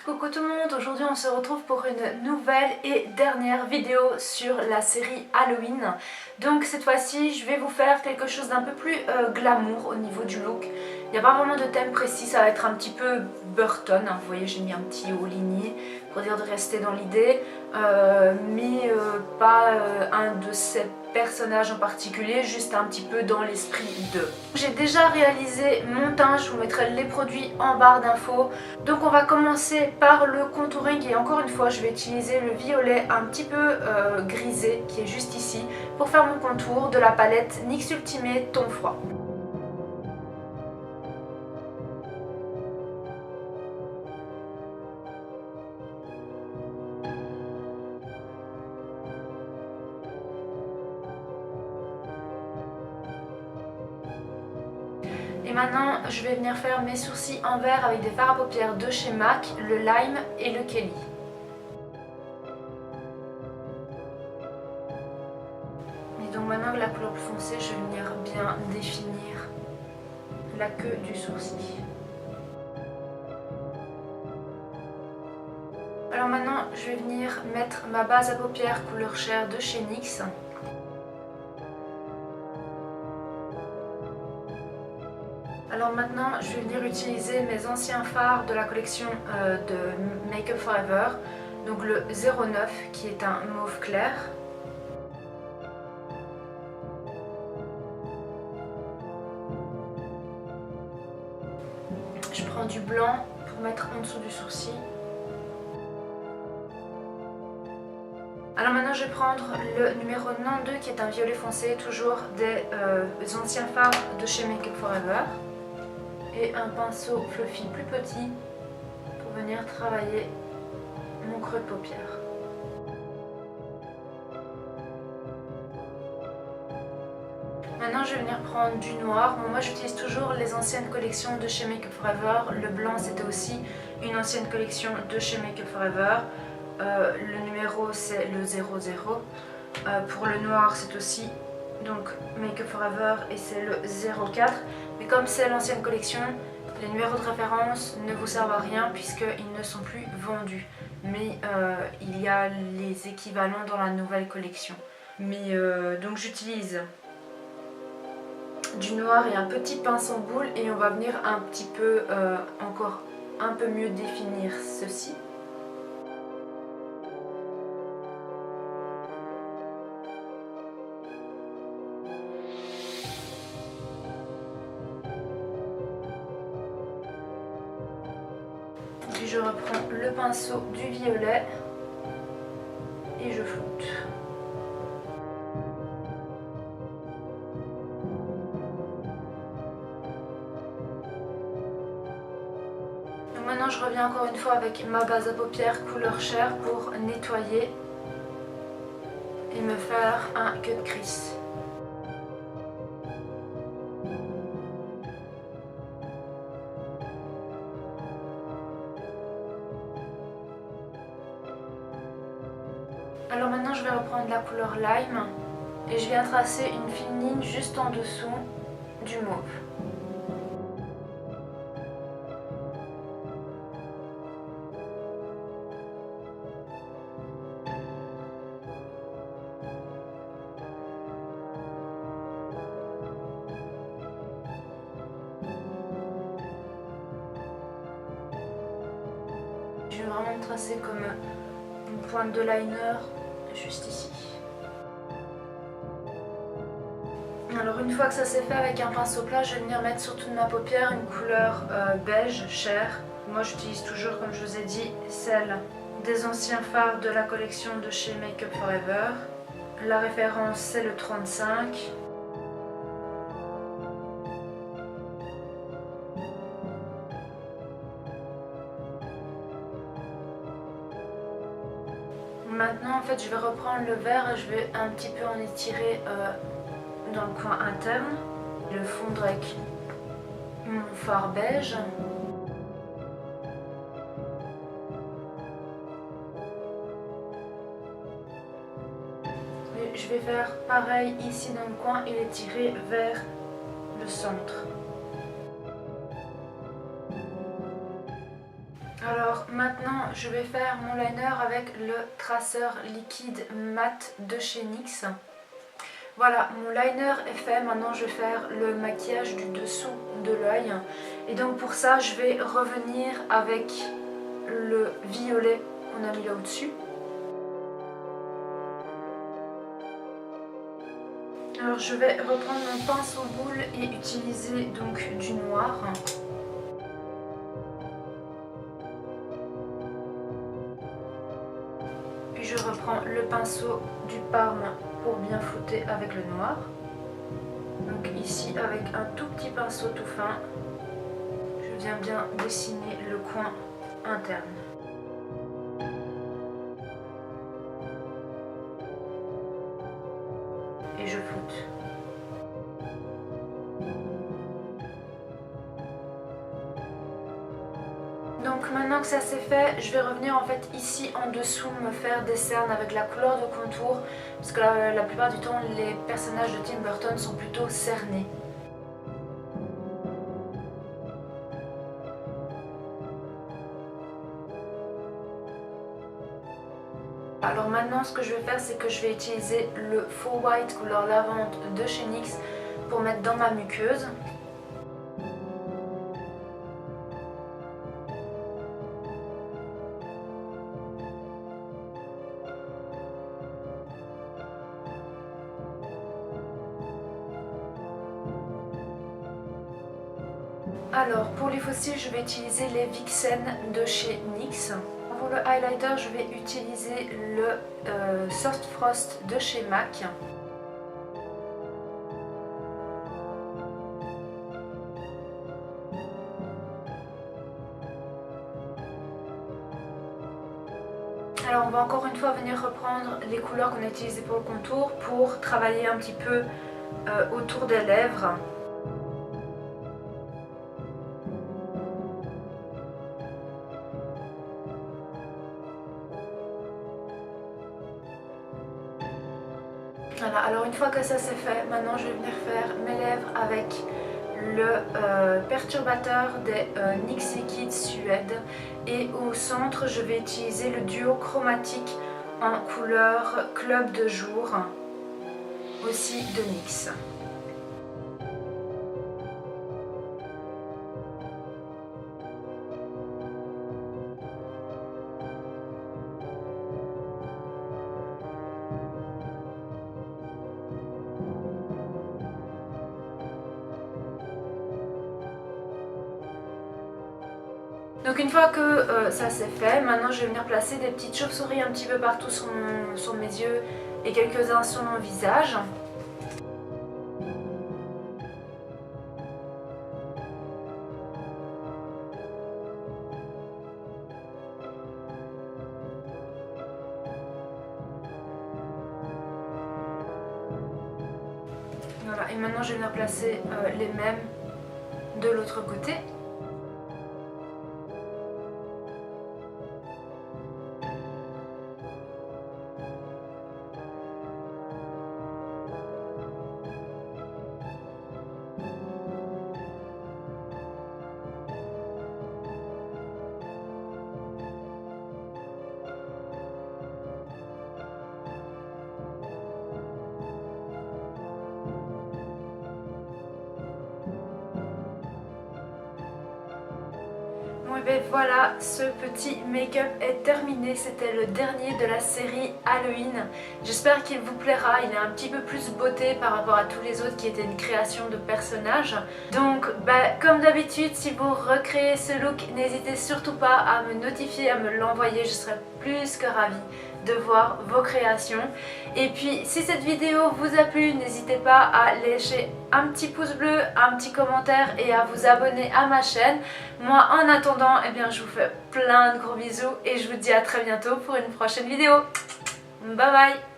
Coucou tout le monde, aujourd'hui on se retrouve pour une nouvelle et dernière vidéo sur la série Halloween. Donc cette fois-ci je vais vous faire quelque chose d'un peu plus glamour au niveau du look. Il n'y a pas vraiment de thème précis, ça va être un petit peu Burton, hein. Vous voyez j'ai mis un petit haut ligné pour dire de rester dans l'idée, mais pas un de ces personnages en particulier, juste un petit peu dans l'esprit d'eux. J'ai déjà réalisé mon teint, je vous mettrai les produits en barre d'infos. Donc on va commencer par le contouring et encore une fois je vais utiliser le violet un petit peu grisé qui est juste ici pour faire mon contour de la palette NYX Ultimate Ton Froid. Et maintenant je vais venir faire mes sourcils en vert avec des fards à paupières de chez MAC, le Lime et le Kelly. Et donc maintenant que la couleur plus foncée, je vais venir bien définir la queue du sourcil. Alors maintenant je vais venir mettre ma base à paupières couleur chair de chez NYX. Alors maintenant, je vais venir utiliser mes anciens fards de la collection de Make Up For Ever, donc le 09 qui est un mauve clair. Je prends du blanc pour mettre en dessous du sourcil. Alors maintenant je vais prendre le numéro 92 qui est un violet foncé, toujours des anciens fards de chez Make Up For Ever. Et un pinceau fluffy plus petit pour venir travailler mon creux de paupière. Maintenant je vais venir prendre du noir. Bon, moi j'utilise toujours les anciennes collections de chez Make Up For Ever. Le blanc c'était aussi une ancienne collection de chez Make Up For Ever. Le numéro c'est le 00. Pour le noir c'est aussi donc Make Up For Ever et c'est le 04. Mais comme c'est l'ancienne collection, les numéros de référence ne vous servent à rien puisqu'ils ne sont plus vendus. Mais il y a les équivalents dans la nouvelle collection. Mais donc j'utilise du noir et un petit pince en boule et on va venir un petit peu encore un peu mieux définir ceci. Puis je reprends le pinceau du violet et je floute. Donc maintenant je reviens encore une fois avec ma base à paupières couleur chair pour nettoyer et me faire un cut crease. Alors maintenant je vais reprendre la couleur lime et je viens tracer une fine ligne juste en dessous du mauve. Je vais vraiment tracer comme une pointe de liner juste ici. Alors une fois que ça s'est fait avec un pinceau plat, je vais venir mettre sur toute ma paupière une couleur beige chair. Moi j'utilise toujours, comme je vous ai dit, celle des anciens fards de la collection de chez Make Up For Ever. La référence c'est le 35. Maintenant en fait je vais reprendre le vert et je vais un petit peu en étirer dans le coin interne, le fondre avec mon fard beige. Et je vais faire pareil ici dans le coin et l'étirer vers le centre. Alors maintenant je vais faire mon liner avec le traceur liquide mat de chez NYX. Voilà, mon liner est fait, maintenant je vais faire le maquillage du dessous de l'œil. Et donc pour ça je vais revenir avec le violet qu'on a mis là au-dessus. Alors je vais reprendre mon pinceau boule et utiliser donc du noir. Puis je reprends le pinceau du Parme pour bien flouter avec le noir. Donc ici avec un tout petit pinceau tout fin, je viens bien dessiner le coin interne. Et je floute. Donc maintenant que ça c'est fait, je vais revenir en fait ici en dessous me faire des cernes avec la couleur de contour parce que la plupart du temps les personnages de Tim Burton sont plutôt cernés. Alors maintenant ce que je vais faire c'est que je vais utiliser le Full White couleur lavande de chez NYX pour mettre dans ma muqueuse. Alors pour les faux cils je vais utiliser les Vixen de chez NYX. Pour le highlighter je vais utiliser le Soft Frost de chez MAC. Alors on va encore une fois venir reprendre les couleurs qu'on a utilisées pour le contour pour travailler un petit peu autour des lèvres. Voilà, alors une fois que ça c'est fait, maintenant je vais venir faire mes lèvres avec le perturbateur des NYX Liquid Suède et au centre je vais utiliser le duo chromatique en couleur Club de jour, aussi de NYX. Donc une fois que ça c'est fait, maintenant je vais venir placer des petites chauves-souris un petit peu partout sur mes yeux et quelques-uns sur mon visage. Voilà, et maintenant je vais venir placer les mêmes de l'autre côté. Bon et bien voilà, ce petit make-up est terminé, c'était le dernier de la série Halloween. J'espère qu'il vous plaira, il est un petit peu plus beauté par rapport à tous les autres qui étaient une création de personnages. Donc comme d'habitude, si vous recréez ce look, n'hésitez surtout pas à me notifier, à me l'envoyer, je serai plus que ravie de voir vos créations. Et puis si cette vidéo vous a plu, n'hésitez pas à lâcher un petit pouce bleu, un petit commentaire et à vous abonner à ma chaîne. Moi en attendant, eh bien, je vous fais plein de gros bisous et je vous dis à très bientôt pour une prochaine vidéo. Bye bye.